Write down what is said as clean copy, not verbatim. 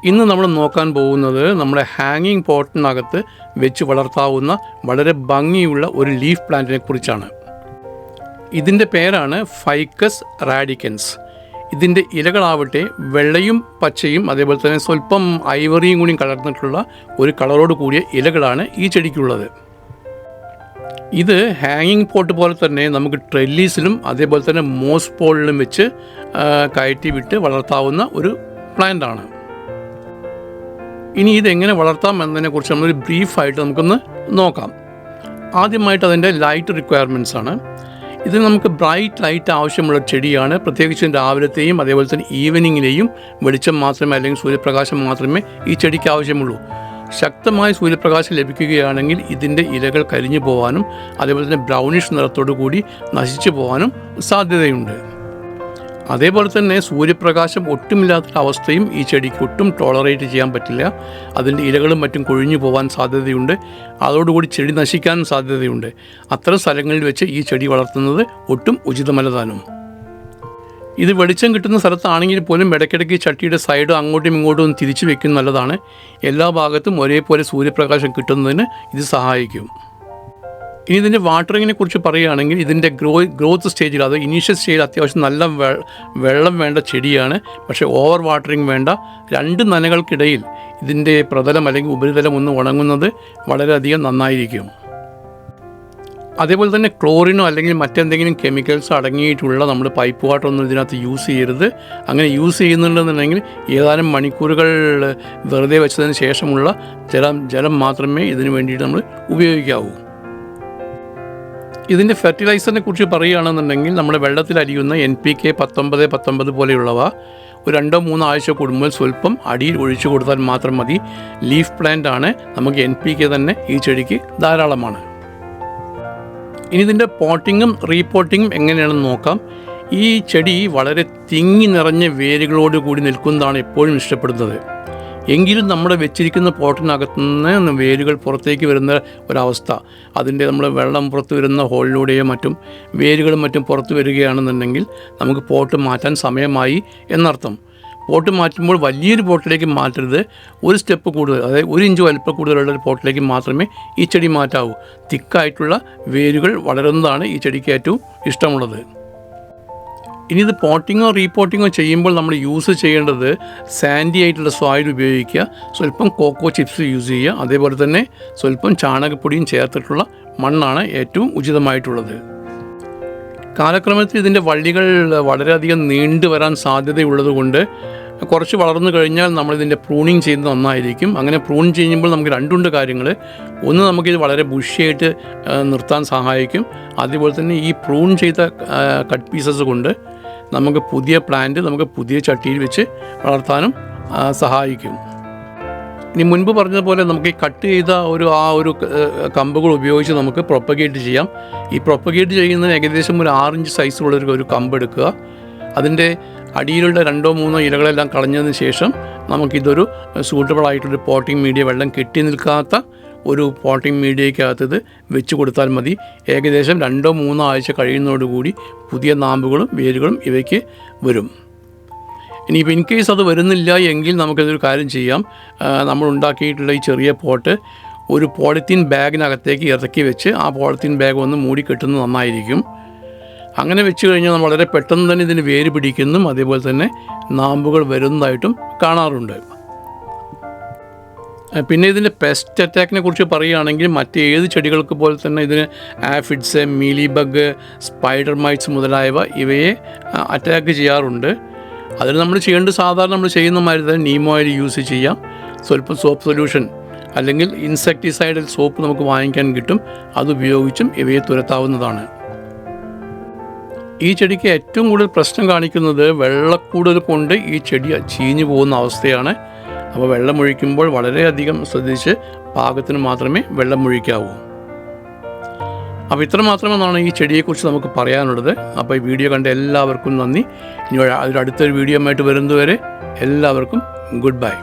ഇന്ന് നമ്മൾ നോക്കാൻ പോകുന്നത് നമ്മുടെ ഹാങ്ങിങ് പോട്ടിനകത്ത് വെച്ച് വളർത്താവുന്ന വളരെ ഭംഗിയുള്ള ഒരു ലീഫ് പ്ലാന്റിനെ കുറിച്ചാണ്. ഇതിൻ്റെ പേരാണ് ഫൈക്കസ് റാഡിക്കൻസ്. ഇതിൻ്റെ ഇലകളാവട്ടെ വെള്ളയും പച്ചയും അതേപോലെ തന്നെ സ്വല്പം ഐവറിയും കൂടി കലർന്നിട്ടുള്ള ഒരു കളറോട് കൂടിയ ഇലകളാണ് ഈ ചെടിക്കുള്ളത്. ഇത് ഹാങ്ങിങ് പോട്ട് പോലെ തന്നെ നമുക്ക് ട്രെല്ലീസിലും അതേപോലെ തന്നെ മോസ് പോളിലും വെച്ച് കയറ്റി വിട്ട് വളർത്താവുന്ന ഒരു പ്ലാന്റാണ്. ഇനി ഇതെങ്ങനെ വളർത്താം എന്നതിനെക്കുറിച്ച് നമ്മളൊരു ബ്രീഫായിട്ട് നമുക്കൊന്ന് നോക്കാം. ആദ്യമായിട്ട് അതിൻ്റെ ലൈറ്റ് റിക്വയർമെൻറ്റ്സ് ആണ്. ഇത് നമുക്ക് ബ്രൈറ്റ് ലൈറ്റ് ആവശ്യമുള്ള ചെടിയാണ്. പ്രത്യേകിച്ചും രാവിലത്തെയും അതേപോലെ തന്നെ ഈവനിങ്ങിലെയും വെളിച്ചം മാത്രമേ അല്ലെങ്കിൽ സൂര്യപ്രകാശം മാത്രമേ ഈ ചെടിക്ക് ആവശ്യമുള്ളൂ. ശക്തമായ സൂര്യപ്രകാശം ലഭിക്കുകയാണെങ്കിൽ ഇതിൻ്റെ ഇലകൾ കരിഞ്ഞു പോകാനും അതേപോലെ തന്നെ ബ്രൗണിഷ് നിറത്തോടു കൂടി നശിച്ചു പോകാനും സാധ്യതയുണ്ട്. അതേപോലെ തന്നെ സൂര്യപ്രകാശം ഒട്ടുമില്ലാത്തൊരവസ്ഥയും ഈ ചെടിക്ക് ഒട്ടും ടോളറേറ്റ് ചെയ്യാൻ പറ്റില്ല. അതിൻ്റെ ഇലകളും മറ്റും കൊഴിഞ്ഞു പോകാൻ സാധ്യതയുണ്ട്. അതോടുകൂടി ചെടി നശിക്കാനും സാധ്യതയുണ്ട്. അത്തരം സ്ഥലങ്ങളിൽ വെച്ച് ഈ ചെടി വളർത്തുന്നത് ഒട്ടും ഉചിതമല്ല താനും. ഇത് വെളിച്ചം കിട്ടുന്ന സ്ഥലത്താണെങ്കിൽ പോലും ഇടയ്ക്കിടയ്ക്ക് ചട്ടിയുടെ സൈഡ് അങ്ങോട്ടും ഇങ്ങോട്ടും തിരിച്ചു വയ്ക്കുന്നത് നല്ലതാണ്. എല്ലാ ഭാഗത്തും ഒരേപോലെ സൂര്യപ്രകാശം കിട്ടുന്നതിന് ഇത് സഹായിക്കും. ഇനി ഇതിൻ്റെ വാട്ടറിങ്ങിനെ കുറിച്ച് പറയുകയാണെങ്കിൽ ഇതിൻ്റെ ഗ്രോത്ത് സ്റ്റേജിൽ, അത് ഇനീഷ്യൽ സ്റ്റേജിൽ അത്യാവശ്യം നല്ല വെള്ളം വേണ്ട ചെടിയാണ്. പക്ഷേ ഓവർ വാട്ടറിങ് വേണ്ട. 2 നനകൾക്കിടയിൽ ഇതിൻ്റെ പ്രതലം അല്ലെങ്കിൽ ഉപരിതലം ഒന്ന് ഉണങ്ങുന്നത് വളരെയധികം നന്നായിരിക്കും. അതേപോലെ തന്നെ ക്ലോറിനോ അല്ലെങ്കിൽ മറ്റെന്തെങ്കിലും കെമിക്കൽസ് അടങ്ങിയിട്ടുള്ള നമ്മൾ പൈപ്പ് വാട്ടർ ഒന്നും ഇതിനകത്ത് യൂസ് ചെയ്യരുത്. അങ്ങനെ യൂസ് ചെയ്യുന്നുണ്ടെന്നുണ്ടെങ്കിൽ ഏതാനും മണിക്കൂറുകൾ വെറുതെ വെച്ചതിന് ശേഷമുള്ള ജലം മാത്രമേ ഇതിനു വേണ്ടിയിട്ട് നമ്മൾ ഉപയോഗിക്കാവൂ. ഇതിൻ്റെ ഫെർട്ടിലൈസറിനെ കുറിച്ച് പറയുകയാണെന്നുണ്ടെങ്കിൽ നമ്മുടെ വെള്ളത്തിൽ അലിയുന്ന NPK 19 പോലെയുള്ളവ ഒരു 2-3 ആഴ്ച കൂടുമ്പോൾ സ്വല്പം അടിയിൽ ഒഴിച്ചു കൊടുത്താൽ മാത്രം മതി. ലീഫ് പ്ലാന്റ് ആണ്, നമുക്ക് NPK തന്നെ ഈ ചെടിക്ക് ധാരാളമാണ്. ഇനി ഇതിൻ്റെ പോട്ടിങ്ങും റീപോട്ടിങ്ങും എങ്ങനെയാണെന്ന് നോക്കാം. ഈ ചെടി വളരെ തിങ്ങി നിറഞ്ഞ വേരുകളോട് കൂടി നിൽക്കുന്നതാണ് എപ്പോഴും ഇഷ്ടപ്പെടുന്നത്. എങ്കിലും നമ്മൾ വെച്ചിരിക്കുന്ന പോട്ടിനകത്തു നിന്ന് വേരുകൾ പുറത്തേക്ക് വരുന്ന ഒരവസ്ഥ, അതിൻ്റെ നമ്മൾ വെള്ളം പുറത്ത് വരുന്ന ഹോളിലൂടെയോ മറ്റും വേരുകളും മറ്റും പുറത്ത് വരികയാണെന്നുണ്ടെങ്കിൽ നമുക്ക് പോട്ട് മാറ്റാൻ സമയമായി എന്നർത്ഥം. പോട്ട് മാറ്റുമ്പോൾ വലിയൊരു പോട്ടിലേക്ക് മാറ്റരുത്. ഒരു സ്റ്റെപ്പ് കൂടുതൽ, അതായത് 1 ഇഞ്ച് വലിപ്പം കൂടുതലുള്ള ഒരു പോട്ടിലേക്ക് മാത്രമേ ഈ ചെടി മാറ്റാവൂ. തിക്കായിട്ടുള്ള വേരുകൾ വളരുന്നതാണ് ഈ ചെടിക്ക് ഏറ്റവും ഇഷ്ടമുള്ളത്. ഇനി ഇത് പോട്ടിങ്ങോ റീപോട്ടിങ്ങോ ചെയ്യുമ്പോൾ നമ്മൾ യൂസ് ചെയ്യേണ്ടത് സാൻഡി ആയിട്ടുള്ള സോയിൽ ഉപയോഗിക്കുക. സ്വല്പം കോക്കോ ചിപ്സ് യൂസ് ചെയ്യുക. അതേപോലെ തന്നെ സ്വല്പം ചാണകപ്പൊടിയും ചേർത്തിട്ടുള്ള മണ്ണാണ് ഏറ്റവും ഉചിതമായിട്ടുള്ളത്. കാലക്രമത്തിൽ ഇതിൻ്റെ വള്ളികൾ വളരെയധികം നീണ്ടു വരാൻ സാധ്യതയുള്ളത് കൊണ്ട് കുറച്ച് വളർന്നു കഴിഞ്ഞാൽ നമ്മളിതിൻ്റെ പ്രൂണിങ് ചെയ്യുന്നത് നന്നായിരിക്കും. അങ്ങനെ പ്രൂൺ ചെയ്യുമ്പോൾ നമുക്ക് 2 കാര്യങ്ങൾ. ഒന്ന്, നമുക്കിത് വളരെ ബുഷിയായിട്ട് നിർത്താൻ സഹായിക്കും. അതേപോലെ തന്നെ ഈ പ്രൂൺ ചെയ്ത കട്ട് പീസസ് കൊണ്ട് നമുക്ക് പുതിയ പ്ലാന്റ് നമുക്ക് പുതിയ ചട്ടിയിൽ വെച്ച് വളർത്താനും സഹായിക്കും. ഇനി മുൻപ് പറഞ്ഞതുപോലെ നമുക്ക് ഈ കട്ട് ചെയ്ത ഒരു കമ്പുകൾ ഉപയോഗിച്ച് നമുക്ക് പ്രൊപ്പഗേറ്റ് ചെയ്യാം. ഈ പ്രൊപ്പഗേറ്റ് ചെയ്യുന്നതിന് ഏകദേശം ഒരു 6 ഇഞ്ച് സൈസുള്ള ഒരു കമ്പ് എടുക്കുക. അതിൻ്റെ അടിയിലുള്ള 2-3 ഇലകളെല്ലാം കളഞ്ഞതിന് ശേഷം നമുക്കിതൊരു സൂട്ടബിൾ ആയിട്ടുള്ളൊരു പോട്ടിംഗ് മീഡിയ, വെള്ളം കെട്ടി നിൽക്കാത്ത ഒരു പോട്ടിംഗ് മീഡിയയ്ക്കകത്ത് ഇത് വെച്ച് കൊടുത്താൽ മതി. ഏകദേശം 2-3 ആഴ്ച കഴിയുന്നതോടുകൂടി പുതിയ നാമ്പുകളും വേരുകളും ഇവയ്ക്ക് വരും. ഇനിയിപ്പോൾ ഇൻ കേസ് അത് വരുന്നില്ല എങ്കിൽ നമുക്കിതൊരു കാര്യം ചെയ്യാം. നമ്മൾ ഉണ്ടാക്കിയിട്ടുള്ള ഈ ചെറിയ പോട്ട് ഒരു പോളിത്തീൻ ബാഗിനകത്തേക്ക് ഇറക്കി വെച്ച് ആ പോളിത്തീൻ ബാഗ് ഒന്ന് മൂടി കെട്ടുന്നത് നന്നായിരിക്കും. അങ്ങനെ വെച്ച് കഴിഞ്ഞാൽ നമ്മൾ വളരെ പെട്ടെന്ന് തന്നെ ഇതിന് വേര് പിടിക്കുന്നതും അതേപോലെ തന്നെ നാമ്പുകൾ വരുന്നതായിട്ടും കാണാറുണ്ട്. പിന്നെ ഇതിൻ്റെ പെസ്റ്റ് അറ്റാക്കിനെ കുറിച്ച് പറയുകയാണെങ്കിൽ മറ്റേത് ചെടികൾക്ക് പോലെ തന്നെ ഇതിന് aphids, mealy bug, spider mites മുതലായവ ഇവയെ അറ്റാക്ക് ചെയ്യാറുണ്ട്. അതിന് നമ്മൾ ചെയ്യേണ്ടത് സാധാരണ നമ്മൾ ചെയ്യുന്ന മാതിരി തന്നെ നീം ഓയിൽ യൂസ് ചെയ്യാം. സ്വല്പം സോപ്പ് സൊല്യൂഷൻ അല്ലെങ്കിൽ ഇൻസെക്ടിസൈഡൽ സോപ്പ് നമുക്ക് വാങ്ങിക്കാൻ കിട്ടും. അതുപയോഗിച്ചും ഇവയെ തുരത്താവുന്നതാണ്. ഈ ചെടിക്ക് ഏറ്റവും കൂടുതൽ പ്രശ്നം കാണിക്കുന്നത് വെള്ളക്കൂടുതൽ കൊണ്ട് ഈ ചെടി ചീഞ്ഞു പോകുന്ന അവസ്ഥയാണ്. അപ്പോൾ വെള്ളമൊഴിക്കുമ്പോൾ വളരെയധികം ശ്രദ്ധിച്ച് പാകത്തിന് മാത്രമേ വെള്ളമൊഴിക്കാവൂ. അപ്പോൾ ഇത്ര മാത്രമെന്നാണ് ഈ ചെടിയെക്കുറിച്ച് നമുക്ക് പറയാനുള്ളത്. അപ്പോൾ ഈ വീഡിയോ കണ്ട എല്ലാവർക്കും നന്ദി. ഇനി അടുത്തൊരു വീഡിയോ ആയിട്ട് വരുന്നതുവരെ എല്ലാവർക്കും ഗുഡ് ബൈ.